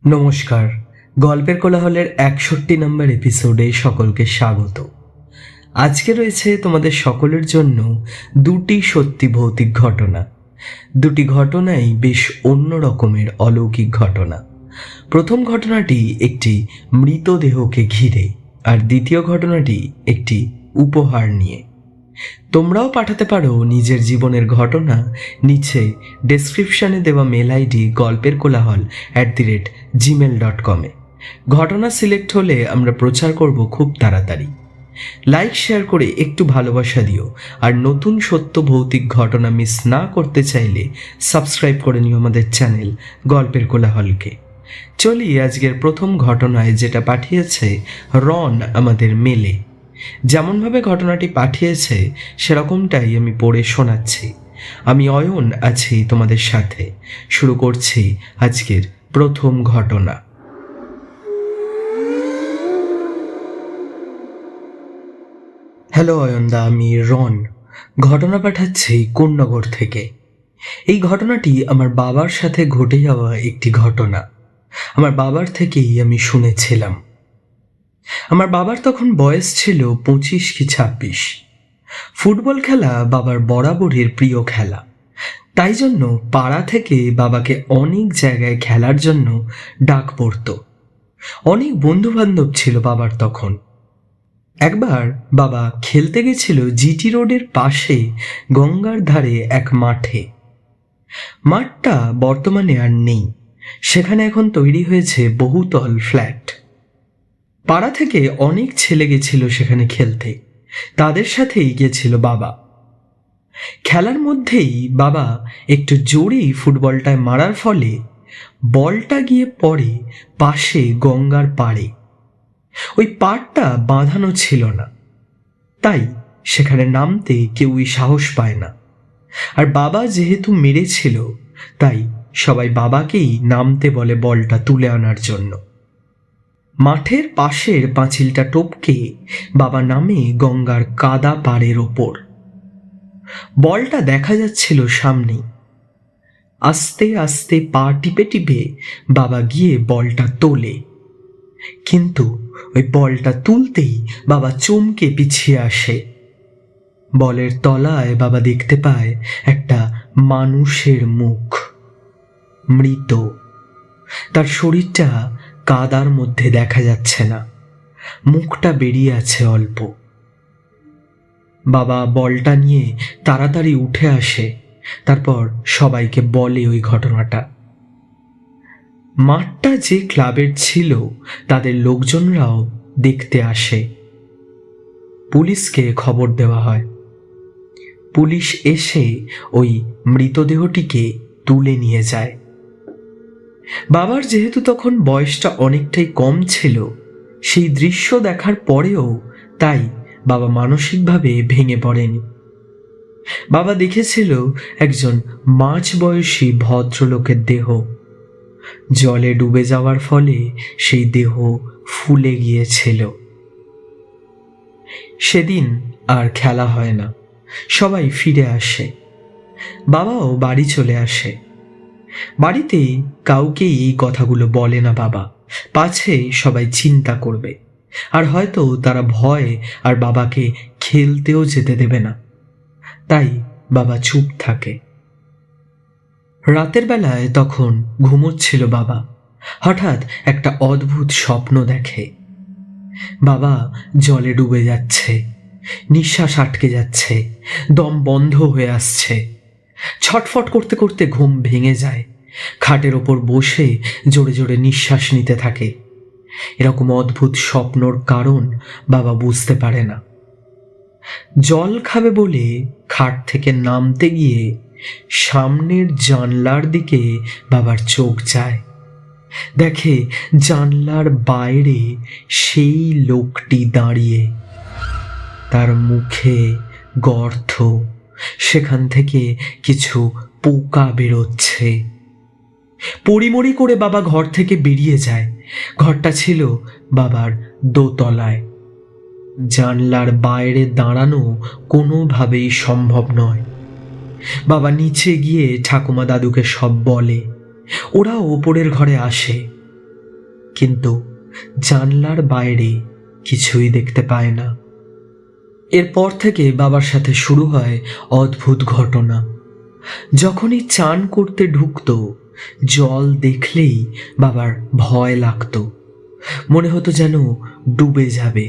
নমস্কার। গল্পের কোলাহলের ৬১ নম্বর এপিসোডে সকলকে স্বাগত। আজকে রয়েছে তোমাদের সকলের জন্য দুটি সত্যি ভৌতিক ঘটনা। দুটি ঘটনাই বেশ অন্য রকমের অলৌকিক ঘটনা। প্রথম ঘটনাটি একটি মৃতদেহকে ঘিরে, আর দ্বিতীয় ঘটনাটি একটি উপহার নিয়ে। তোমরাও পাঠাতে পারো নিজের জীবনের ঘটনা নিচে ডেসক্রিপশনে দেওয়া মেল আইডি গল্পের কোলাহল@gmail.com-এ। ঘটনা সিলেক্ট হলে আমরা প্রচার করব খুব তাড়াতাড়ি। লাইক শেয়ার করে একটু ভালোবাসা দিও, আর নতুন সত্য ভৌতিক ঘটনা মিস না করতে চাইলে সাবস্ক্রাইব করে নিও আমাদের চ্যানেল গল্পের কোলাহলকে। চলি আজকের প্রথম ঘটনায়, যেটা পাঠিয়েছে রন আমাদের মেলে। যেমনভাবে ঘটনাটি পাঠিয়েছে সেরকমটাই আমি পড়ে শোনাচ্ছি। আমি অয়ন আছি তোমাদের সাথে। শুরু করছি আজকের প্রথম ঘটনা। হ্যালো অয়নদা, আমি রন। ঘটনা পাঠাচ্ছি কোন্নগর থেকে। এই ঘটনাটি আমার বাবার সাথে ঘটে যাওয়া একটি ঘটনা। আমার বাবার থেকেই আমি শুনেছিলাম। আমার বাবার তখন বয়স ছিল 25 কি 26। ফুটবল খেলা বাবার বরাবরের প্রিয় খেলা। তাই জন্য পাড়া থেকে বাবাকে অনেক জায়গায় খেলার জন্য ডাক পড়ত। অনেক বন্ধু বান্ধব ছিল বাবার তখন। একবার বাবা খেলতে গেছিল জিটি রোডের পাশে গঙ্গার ধারে এক মাঠে। মাঠটা বর্তমানে আর নেই, সেখানে এখন তৈরি হয়েছে বহুতল ফ্ল্যাট। পাড়া থেকে অনেক ছেলে গেছিল সেখানে খেলতে, তাদের সাথেই গেছিল বাবা। খেলার মধ্যেই বাবা একটু জোরেই ফুটবলটায় মারার ফলে বলটা গিয়ে পড়ে পাশে গঙ্গার পাড়ে। ওই পাড়টা বাঁধানো ছিল না, তাই সেখানে নামতে কেউই সাহস পায় না। আর বাবা যেহেতু মেরেছিল, তাই সবাই বাবাকেই নামতে বলে বলটা তুলে আনার জন্য। মাঠের পাশের পাঁচিলটা টপকে বাবা নামে গঙ্গার কাদা পাড়ের ওপর। বলটা দেখা যাচ্ছিল সামনেই। আস্তে আস্তে পা টিপে টিপে বাবা গিয়ে বলটা তোলে, কিন্তু ওই বলটা তুলতেই বাবা চমকে পিছিয়ে আসে। বলের তলায় বাবা দেখতে পায় একটা মানুষের মুখ, মৃত। তার শরীরটা কাদার মধ্যে দেখা যাচ্ছে না, মুখটা বেরিয়ে আছে অল্প। বাবা বলটা নিয়ে তাড়াতাড়ি উঠে আসে, তারপর সবাইকে বলে ওই ঘটনাটা। মাঠটা যে ক্লাবের ছিল তাদের লোকজনরাও দেখতে আসে। পুলিশকে খবর দেওয়া হয়। পুলিশ এসে ওই মৃতদেহটিকে তুলে নিয়ে যায়। বাবার যেহেতু তখন বয়সটা অনেকটাই কম ছিল, সেই দৃশ্য দেখার পরেও তাই বাবা মানসিকভাবে ভেঙে পড়েনি। বাবা দেখেছিল একজন মাঝবয়সী ভদ্রলোকের দেহ। জলে ডুবে যাওয়ার ফলে সেই দেহ ফুলে গিয়েছিল। সেদিন আর খেলা হয় না, সবাই ফিরে আসে। বাবাও বাড়ি চলে আসে। বাড়িতে কাউকেই এই কথাগুলো বলে না বাবা, পাছে সবাই চিন্তা করবে, আর হয়তো তারা ভয় আর বাবাকে খেলতেও যেতে দেবে না। তাই বাবা চুপ থাকে। রাতের বেলায় তখন ঘুমোচ্ছিল বাবা, হঠাৎ একটা অদ্ভুত স্বপ্ন দেখে। বাবা জলে ডুবে যাচ্ছে, নিঃশ্বাস আটকে যাচ্ছে, দম বন্ধ হয়ে আসছে। ছটফট করতে করতে ঘুম ভেঙে যায়। খাটের ওপর বসে জোরে জোরে নিঃশ্বাস নিতে থাকে। এরকম অদ্ভুত স্বপ্নর কারণ বাবা বুঝতে পারে না। জল খাবে বলে খাট থেকে নামতে গিয়ে সামনের জানলার দিকে বাবার চোখ যায়। দেখে জানলার বাইরে সেই লোকটি দাঁড়িয়ে, তার মুখে গর্ত, সেখান থেকে কিছু পোকা বেরোচ্ছে। পড়িমড়ি করে বাবা ঘর থেকে বেরিয়ে যায়। ঘরটা ছিল বাবার দোতলায়। জানলার বাইরে দাঁড়ানো কোনোভাবেই সম্ভব নয়। বাবা নিচে গিয়ে ঠাকুমা দাদুকে সব বলে। ওরা ওপরের ঘরে আসে। কিন্তু জানলার বাইরে কিছুই দেখতে পায় না। এরপর থেকে বাবার সাথে শুরু হয় অদ্ভুত ঘটনা। যখনই চান করতে ঢুকতো, জল দেখলেই বাবার ভয় লাগতো। মনে হতো যেন ডুবে যাবে।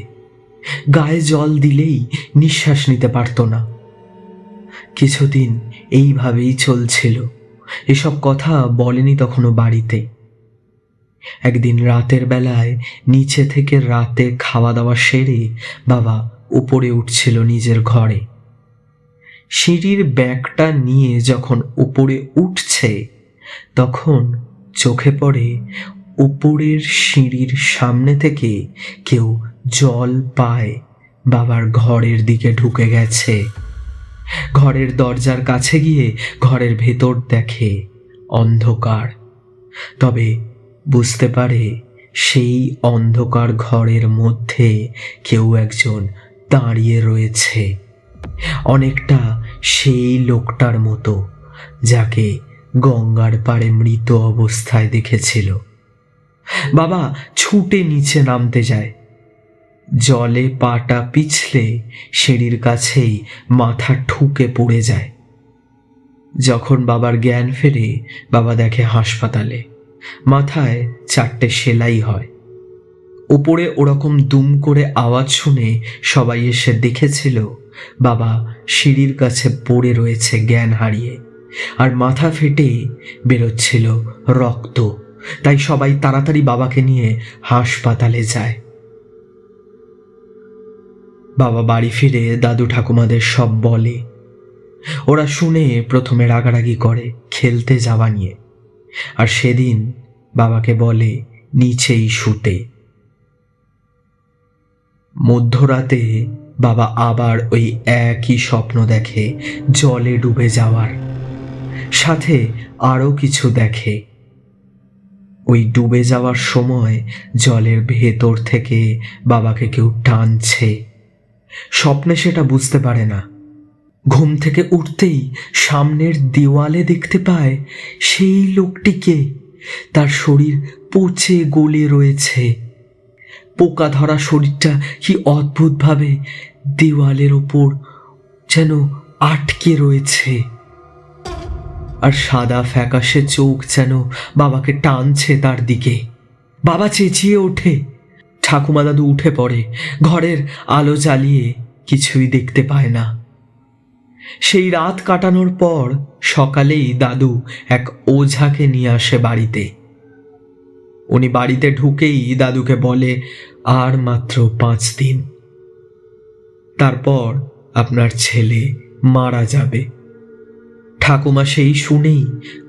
গায়ে জল দিলেই নিঃশ্বাস নিতে পারতো না। কিছুদিন এইভাবেই চলছিল। এসব কথা বলেনি তখনও বাড়িতে। একদিন রাতের বেলায় নিচে থেকে রাতে খাওয়া দাওয়া সেরে বাবা উপরে উঠছিল নিজের ঘরে। সিঁড়ির ব্যাগটা নিয়ে যখন উপরে উঠছে, তখন চোখে পড়ে উপরের সিঁড়ির সামনে থেকে কেউ জল পায় বাবার ঘরের দিকে ঢুকে গেছে। ঘরের দরজার কাছে গিয়ে ঘরের ভেতর দেখে অন্ধকার। তবে বুঝতে পারে সেই অন্ধকার ঘরের মধ্যে কেউ একজন দাঁড়িয়ে রয়েছে, অনেকটা সেই লোকটার মতো যাকে গঙ্গার পাড়ে মৃত অবস্থায় দেখেছিল। বাবা ছুটে নিচে নামতে যায়। জলে পাটা পিছলে সিঁড়ির কাছেই মাথা ঠুকে পড়ে যায়। যখন বাবার জ্ঞান ফেরে, বাবা দেখে হাসপাতালে মাথায় 4টে সেলাই হয়। উপরে ওরকম দুম করে আওয়াজ শুনে সবাই এসে দেখেছিল বাবা সিঁড়ির কাছে পড়ে রয়েছে জ্ঞান হারিয়ে, আর মাথা ফেটে বেরোচ্ছিল রক্ত। তাই সবাই তাড়াতাড়ি বাবাকে নিয়ে হাসপাতালে যায়। বাবা বাড়ি ফিরে দাদু ঠাকুমাদের সব বলে। ওরা শুনে প্রথমে রাগারাগি করে খেলতে যাওয়া নিয়ে, আর সেদিন বাবাকে বলে নিচেই শুতে। মধ্যরাতে বাবা আবার ওই একই স্বপ্ন দেখে, জলে ডুবে যাওয়ার সাথে আরো কিছু দেখে। ওই ডুবে যাওয়ার সময় জলের ভেতর থেকে বাবাকে কেউ টানছে। স্বপ্নে সেটা বুঝতে পারে না। ঘুম থেকে উঠতেই সামনের দেওয়ালে দেখতে পায় সেই লোকটিকে। তার শরীর পচে গলে রয়েছে। পোকা ধরা শরীরটা কি অদ্ভুতভাবে দেওয়ালের ওপর যেন আটকে রয়েছে, আর সাদা ফ্যাকাশে চোখ যেন বাবাকে টানছে তার দিকে। বাবা চেঁচিয়ে ওঠে। ঠাকুমা দাদু উঠে পড়ে। ঘরের আলো জ্বালিয়ে কিছুই দেখতে পায় না। সেই রাত কাটানোর পর সকালেই দাদু এক ওঝাকে নিয়ে আসে বাড়িতে। উনি বাড়িতে ঢুকেই দাদুকে বলে, আর মাত্র 5 দিন, তারপর আপনার ছেলে মারা যাবে। ঠাকুমা সেই শুনেই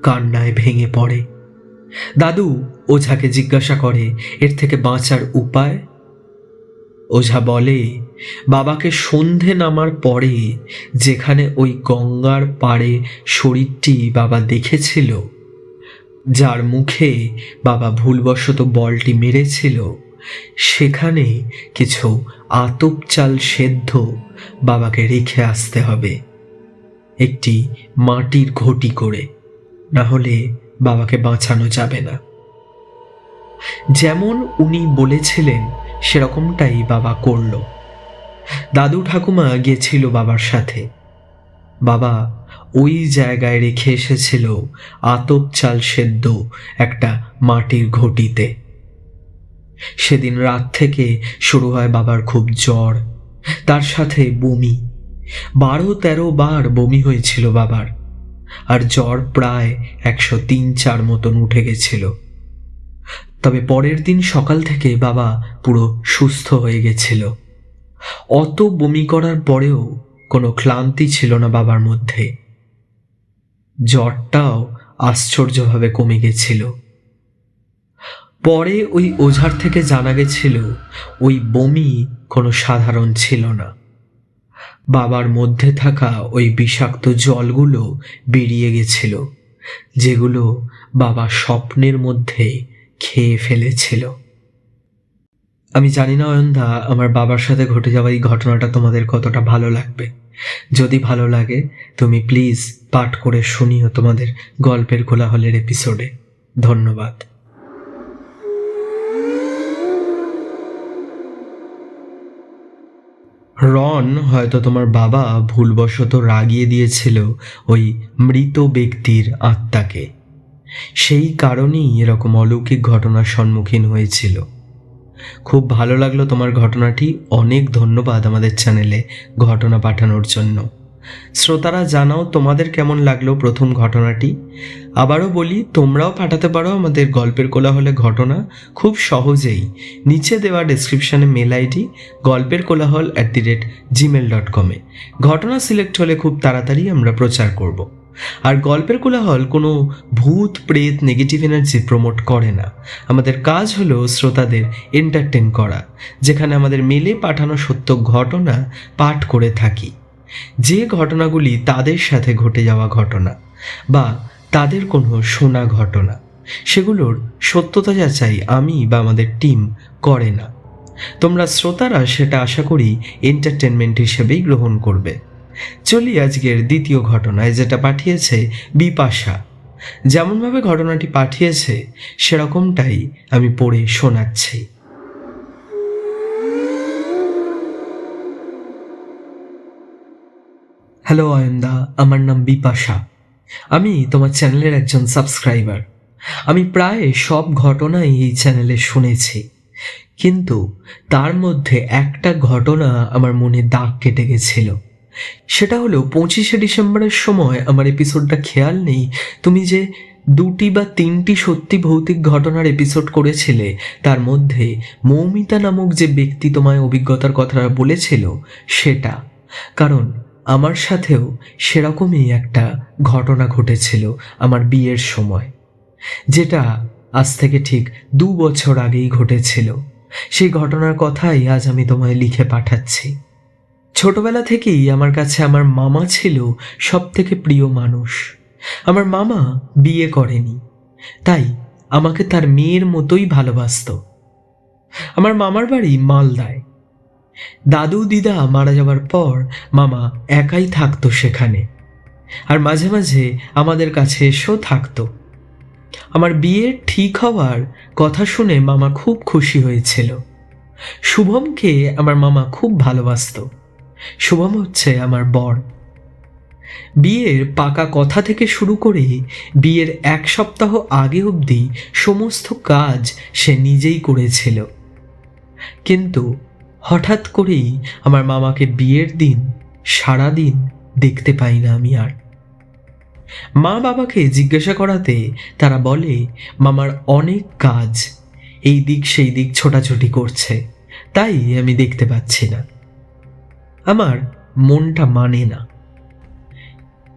কান্নায় ভেঙে পড়ে। দাদু ওঝাকে জিজ্ঞাসা করে এর থেকে বাঁচার উপায়। ওঝা বলে, বাবাকে সন্ধে নামার পরে যেখানে ওই গঙ্গার পাড়ে শরীরটি বাবা দেখেছিল, যার মুখে বাবা ভুলবশত বলটি মেরেছিল, সেখানে কিছু আতপ চাল সেদ্ধ বাবাকে রেখে আসতে হবে, একটি মাটির ঘটি করে, না হলে বাবাকে বাঁচানো যাবে না। যেমন উনি বলেছিলেন সেরকমটাই বাবা করল। দাদু ঠাকুমা গেছিল বাবার সাথে। বাবা ওই জায়গায় রেখে এসেছিল আতপ চাল সেদ্ধ একটা মাটির ঘটিতে। সেদিন রাত থেকে শুরু হয় বাবার খুব জ্বর, তার সাথে বমি। 12-13 বার বমি হয়েছিল বাবার, আর জ্বর প্রায় 103-104 মতন উঠে গেছিল। তবে পরের দিন সকাল থেকে বাবা পুরো সুস্থ হয়ে গেছিল। অত বমি করার পরেও কোনো ক্লান্তি ছিল না বাবার মধ্যে। জ্বরটাও আশ্চর্যভাবে কমে গেছিল। পরে ওই ওঝার থেকে জানা গেছিল ওই বমি কোনো সাধারণ ছিল না। বাবার মধ্যে থাকা ওই বিষাক্ত জলগুলো বেরিয়ে গেছিল, যেগুলো বাবা স্বপ্নের মধ্যে খেয়ে ফেলেছিল। আমি জানি না অয়নদা, আমার বাবার সাথে ঘটে যাওয়া এই ঘটনাটা তোমাদের কতটা ভালো লাগবে। যদি ভালো লাগে তুমি প্লিজ পাঠ করে শুনিও তোমাদের গল্পের কোলাহলের এপিসোডে। ধন্যবাদ। রন হয়তো তোমার বাবা ভুলবশত রাগিয়ে দিয়েছিল ওই মৃত ব্যক্তির আত্মাকে, সেই কারণেই এরকম অলৌকিক ঘটনার সম্মুখীন হয়েছিল। খুব ভালো লাগলো তোমার ঘটনাটি। অনেক ধন্যবাদ আমাদের চ্যানেলে ঘটনা পাঠানোর জন্য। শ্রোতারা জানাও তোমাদের কেমন লাগলো প্রথম ঘটনাটি। আবারও বলি, তোমরাও পাঠাতে পারো আমাদের গল্পের কোলাহলে ঘটনা খুব সহজেই। নিচে দেওয়া ডেসক্রিপশানে মেল আইডি golperkolahol@gmail.com ঘটনা সিলেক্ট হলে খুব তাড়াতাড়ি আমরা প্রচার করব। আর গল্পের কোলাহল কোনো ভূত প্রেত নেগেটিভ এনার্জি প্রমোট করে না। আমাদের কাজ হলো শ্রোতাদের এন্টারটেন করা, যেখানে আমাদের মেলে পাঠানো সত্য ঘটনা পাঠ করে থাকি। যে ঘটনাগুলি তাদের সাথে ঘটে যাওয়া ঘটনা বা তাদের কোনো শোনা ঘটনা, সেগুলোর সত্যতা যাচাই আমি বা আমাদের টিম করে না। তোমরা শ্রোতারা সেটা আশা করি এন্টারটেনমেন্ট হিসেবেই গ্রহণ করবে। চলি আজকের দ্বিতীয় ঘটনায়, যেটা পাঠিয়েছে বিপাশা। যেমনভাবে ঘটনাটি পাঠিয়েছে সেরকমটাই আমি পড়ে শোনাচ্ছি। হ্যালো অয়নদা, আমার নাম বিপাশা। আমি তোমার চ্যানেলের একজন সাবস্ক্রাইবার। আমি প্রায় সব ঘটনাই এই চ্যানেলে শুনেছি, কিন্তু তার মধ্যে একটা ঘটনা আমার মনে দাগ কেটে গেছিল। সেটা হলো 25শে ডিসেম্বরের সময়, আমার এপিসোডটা খেয়াল নেই, তুমি যে 2টি বা 3টি সত্যি ভৌতিক ঘটনার এপিসোড করেছিলে, তার মধ্যে মৌমিতা নামক যে ব্যক্তি তোমায় অভিজ্ঞতার কথা বলেছিল সেটা। কারণ আমার সাথেও সেরকমই একটা ঘটনা ঘটেছিল আমার বিয়ের সময়, যেটা আজ থেকে ঠিক 2 বছর আগেই ঘটেছিল। সেই ঘটনার কথাই আজ আমি তোমায় লিখে পাঠাচ্ছি। ছোটবেলা থেকেই আমার কাছে আমার মামা ছিল সব থেকে প্রিয় মানুষ। আমার মামা বিয়ে করেনি, তাই আমাকে তার মেয়ের মতোই ভালোবাসত। আমার মামার বাড়ি মালদায়। দাদু দিদা মারা যাওয়ার পর মামা একাই থাকতো সেখানে, আর মাঝে মাঝে আমাদের কাছে এসেও থাকতো। আমার বিয়ে ঠিক হওয়ার কথা শুনে মামা খুব খুশি হয়েছিল। শুভমকে আমার মামা খুব ভালোবাসত। শুভম হচ্ছে আমার বর। বিয়ের পাকা কথা থেকে শুরু করে বিয়ের 1 সপ্তাহ আগে অবধি সমস্ত কাজ সে নিজেই করেছিল। কিন্তু হঠাৎ করেই আমার মামাকে বিয়ের দিন সারাদিন দেখতে পাই না আমি আর। মা বাবাকে জিজ্ঞাসা করাতে তারা বলে মামার অনেক কাজ, এই দিক সেই দিক ছোটাছুটি করছে, তাই আমি দেখতে পাচ্ছি না। আমার মনটা মানে না,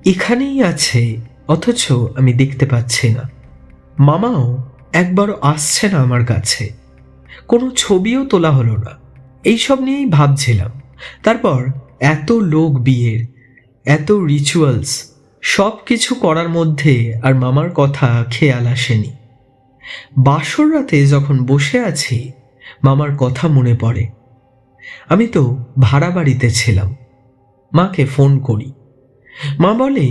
এখানেই আছে অথচ আমি দেখতে পাচ্ছি না। মামাও একবারও আসছে না আমার কাছে, কোনো ছবিও তোলা হলো না। এইসব নিয়েই ভাবছিলাম। তারপর এত লোক বিয়ের, এত রিচুয়ালস, সব কিছু করার মধ্যে আর মামার কথা খেয়াল আসেনি। বাসর রাতে যখন বসে আছি মামার কথা মনে পড়ে। আমি তো ভাড়া বাড়িতে ছিলাম। মাকে ফোন করি। মা বলে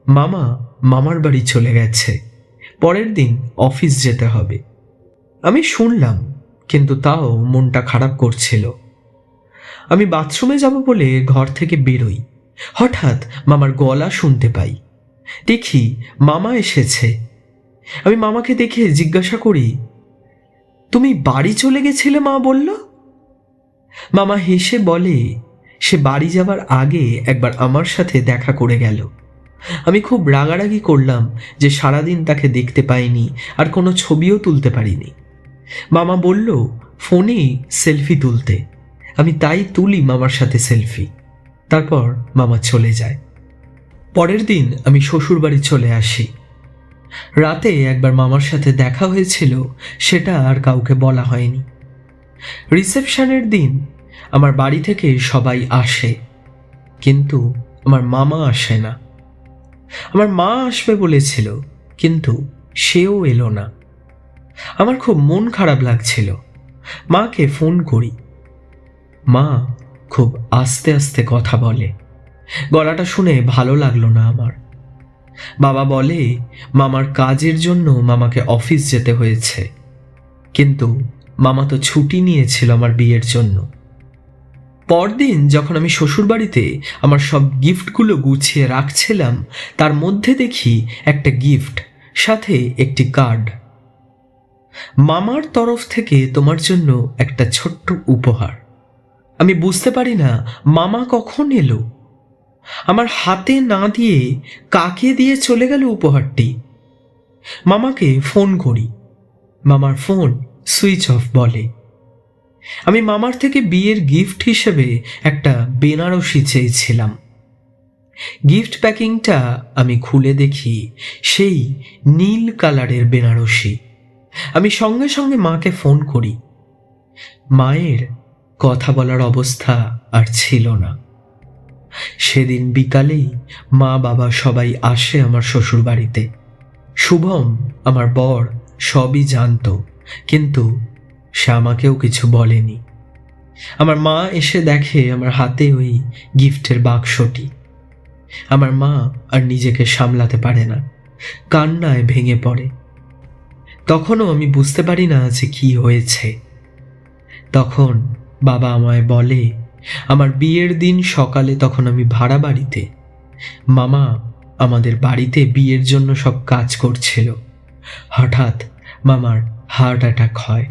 মামা মামার বাড়ি চলে গেছে, পরের দিন অফিস যেতে হবে। আমি শুনলাম, কিন্তু তাও মনটা খারাপ করছিল। আমি বাথরুমে যাব বলে ঘর থেকে বেরোই। হঠাৎ মামার গলা শুনতে পাই। দেখি মামা এসেছে। আমি মামাকে দেখে জিজ্ঞাসা করি, তুমি বাড়ি চলে গেছিলে মা বলল? মামা হেসে বলে সে বাড়ি যাবার আগে একবার আমার সাথে দেখা করে গেল। আমি খুব রাগারাগি করলাম যে সারাদিন তাকে দেখতে পাইনি আর কোনো ছবিও তুলতে পারিনি। মামা বলল ফোনেই সেলফি তুলতে। আমি তাই তুলি মামার সাথে সেলফি। তারপর মামা চলে যায়। পরের দিন আমি শ্বশুর বাড়ি চলে আসি। রাতে একবার মামার সাথে দেখা হয়েছিল, সেটা আর কাউকে বলা হয়নি। রিসেপশনের দিন আমার বাড়ি থেকে সবাই আসে, কিন্তু আমার মামা আসে না। আমার মা আসবে বলেছিল, কিন্তু সেও এলো না। আমার খুব মন খারাপ লাগছিল। মাকে ফোন করি। মা খুব আস্তে আস্তে কথা বলে। গলাটা শুনে ভালো লাগলো না আমার। বাবা বলে মামার কাজের জন্য মামাকে অফিস যেতে হয়েছে, কিন্তু মামা তো ছুটি নিয়েছিল আমার বিয়ের জন্য। পরদিন যখন আমি শ্বশুরবাড়িতে আমার সব গিফটগুলো গুছিয়ে রাখছিলাম, তার মধ্যে দেখি একটা গিফট, সাথে একটি কার্ড। মামার তরফ থেকে তোমার জন্য একটা ছোট্ট উপহার। আমি বুঝতে পারি না মামা কখন এলো। আমার হাতে না দিয়ে কাকে দিয়ে চলে গেল উপহারটি। মামাকে ফোন করি, মামার ফোন সুইচ অফ বলে। আমি মামার থেকে বিয়ের গিফট হিসেবে একটা বেনারসি চেয়েছিলাম। গিফট প্যাকিংটা আমি খুলে দেখি সেই নীল কালারের বেনারসি। আমি সঙ্গে সঙ্গে মাকে ফোন করি। মায়ের কথা বলার অবস্থা আর ছিল না। সেদিন বিকালেই মা বাবা সবাই আসে আমার শ্বশুর বাড়িতে। শুভম আমার বর সবই জানতো, কিন্তু সে আমাকেও কিছু বলেনি। আমার মা এসে দেখে আমার হাতে ওই গিফটের বাক্সটি। আমার মা আর নিজেকে সামলাতে পারে না, কান্নায় ভেঙে পড়ে। তখনও আমি বুঝতে পারি না যে কি হয়েছে। তখন বাবা আমায় বলে, আমার বিয়ের দিন সকালে তখন আমি ভাড়া বাড়িতে, মামা আমাদের বাড়িতে বিয়ের জন্য সব কাজ করছিল। হঠাৎ মামার হার্ট অ্যাটাক হয়।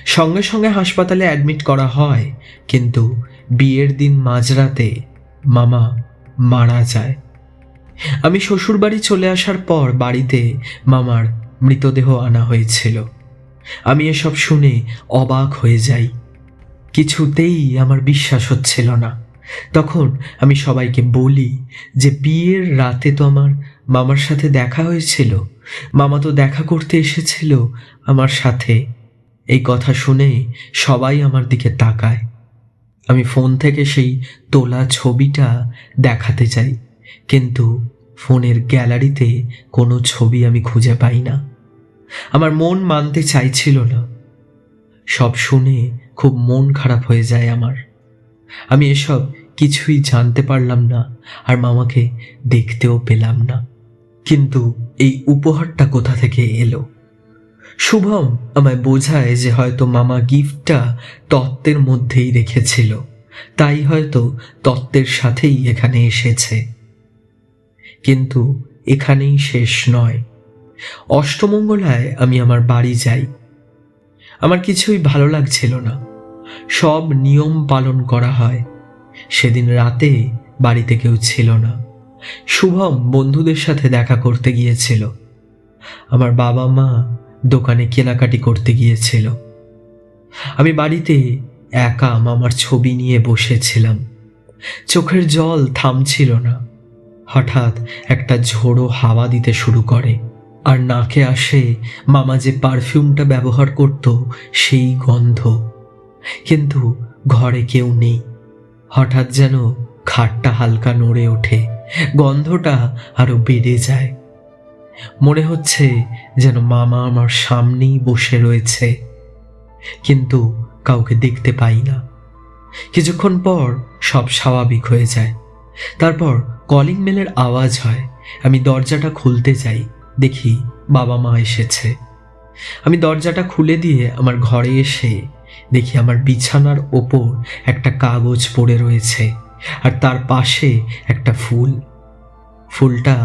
সঙ্গে সঙ্গে হাসপাতালে অ্যাডমিট করা হয়, কিন্তু বিয়ের দিন মাঝরাতে মামা মারা যায়। আমি শ্বশুরবাড়ি চলে আসার পর বাড়িতে মামার মৃতদেহ আনা হয়েছিল। আমি এসব শুনে অবাক হয়ে যাই। কিছুতেই আমার বিশ্বাস হচ্ছিল না। তখন আমি সবাইকে বলি যে বিয়ের রাতে তো আমার মামার সাথে দেখা হয়েছিল, মামা তো দেখা করতে এসেছিল আমার সাথে। এই কথা শুনে সবাই আমার দিকে তাকায়। আমি ফোন থেকে সেই তোলা ছবিটা দেখাতে চাই, কিন্তু ফোনের গ্যালারিতে কোনো ছবি আমি খুঁজে পাই না। আমার মন মানতে চাইছিল না। সব শুনে খুব মন খারাপ হয়ে যায় আমার। আমি এসব কিছুই জানতে পারলাম না, আর মামাকে দেখতেও পেলাম না। কিন্তু এই উপহারটা কোথা থেকে এলো? শুভম আমায় বোঝায় যে হয়তো মামা গিফটটা তত্ত্বের মধ্যেই রেখেছিল, তাই হয়তো তত্ত্বের সাথেই এখানে এসেছে। কিন্তু এখানেই শেষ নয়। অষ্টমঙ্গলায় আমি আমার বাড়ি যাই। আমার কিছুই ভালো লাগছিল না। সব নিয়ম পালন করা হয়। সেদিন রাতে বাড়িতে কেউ ছিল না। শুভম বন্ধুদের সাথে দেখা করতে গিয়েছিল। আমার বাবা মা দোকানে কেনাকাটি করতে গিয়েছিল। আমি বাড়িতে একা মামার ছবি নিয়ে বসেছিলাম। চোখের জল থামছিল না। হঠাৎ একটা ঝোড়ো হাওয়া দিতে শুরু করে, আর নাকে আসে মামা যে পারফিউমটা ব্যবহার করত সেই গন্ধ। কিন্তু ঘরে কেউ নেই। হঠাৎ যেন খাটটা হালকা নড়ে ওঠে, গন্ধটা আরো বেড়ে যায়। মনে হচ্ছে যেন মামা আমার সামনেই বসে রয়েছে, কিন্তু কাউকে দেখতে পাই না। কিছুক্ষণ পর সব স্বাভাবিক হয়ে যায়। তারপর কলিং বেলের আওয়াজ হয়। আমি দরজাটা খুলতে যাই, দেখি বাবা মা এসেছে। আমি দরজাটা খুলে দিয়ে আমার ঘরে এসে দেখি আমার বিছানার ওপর একটা কাগজ পড়ে রয়েছে, আর তার পাশে একটা ফুল। ফুলটা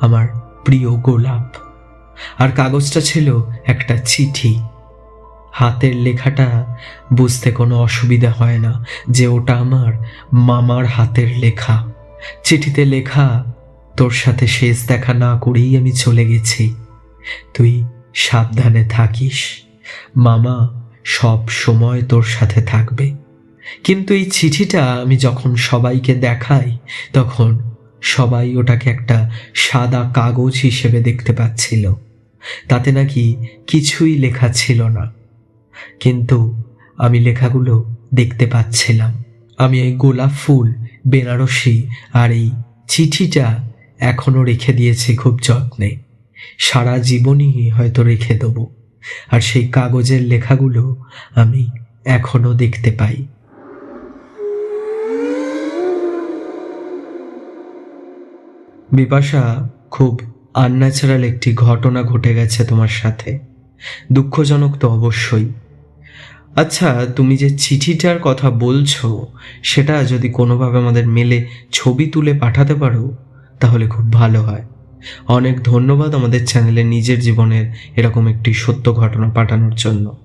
আমার প্রিয় গোলাপ, আর কাগজটা ছিল একটা চিঠি। হাতের লেখাটা বুঝতে কোনো অসুবিধা হয় না যে ওটা আমার মামার হাতের লেখা। চিঠিতে লেখা, তোর সাথে শেষ দেখা না করেই আমি চলে গেছি, তুই সাবধানে থাকিস, মামা সব সময় তোর সাথে থাকবে। কিন্তু এই চিঠিটা আমি যখন সবাইকে দেখাই, তখন সবাই ওটাকে একটা সাদা কাগজ হিসেবে দেখতে পাচ্ছিল। তাতে নাকি কিছুই লেখা ছিল না, কিন্তু আমি লেখাগুলো দেখতে পাচ্ছিলাম। আমি এই গোলাপ ফুল, বেনারসি আর এই চিঠিটা এখনো রেখে দিয়েছি খুব যত্নে। সারা জীবনই হয়তো রেখে দেবো। আর সেই কাগজের লেখাগুলো আমি এখনো দেখতে পাই। বিপাশা, খুব আনন্যাচারাল একটি ঘটনা ঘটে গেছে তোমার সাথে। দুঃখজনক তো অবশ্যই। আচ্ছা, তুমি যে চিঠিটার কথা বলছো সেটা যদি কোনোভাবে আমাদের মেলে ছবি তুলে পাঠাতে পারো তাহলে খুব ভালো হয়। অনেক ধন্যবাদ আমাদের চ্যানেলে নিজের জীবনের এরকম একটি সত্য ঘটনা পাঠানোর জন্য।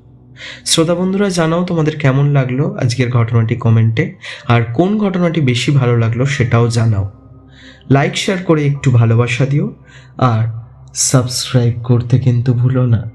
শ্রোতা বন্ধুরা, জানাও তোমাদের কেমন লাগলো আজকের ঘটনাটি কমেন্টে, আর কোন ঘটনাটি বেশি ভালো লাগলো সেটাও জানাও। লাইক শেয়ার করে একটু ভালোবাসা দিও, আর সাবস্ক্রাইব করতে কিন্তু ভুলো না।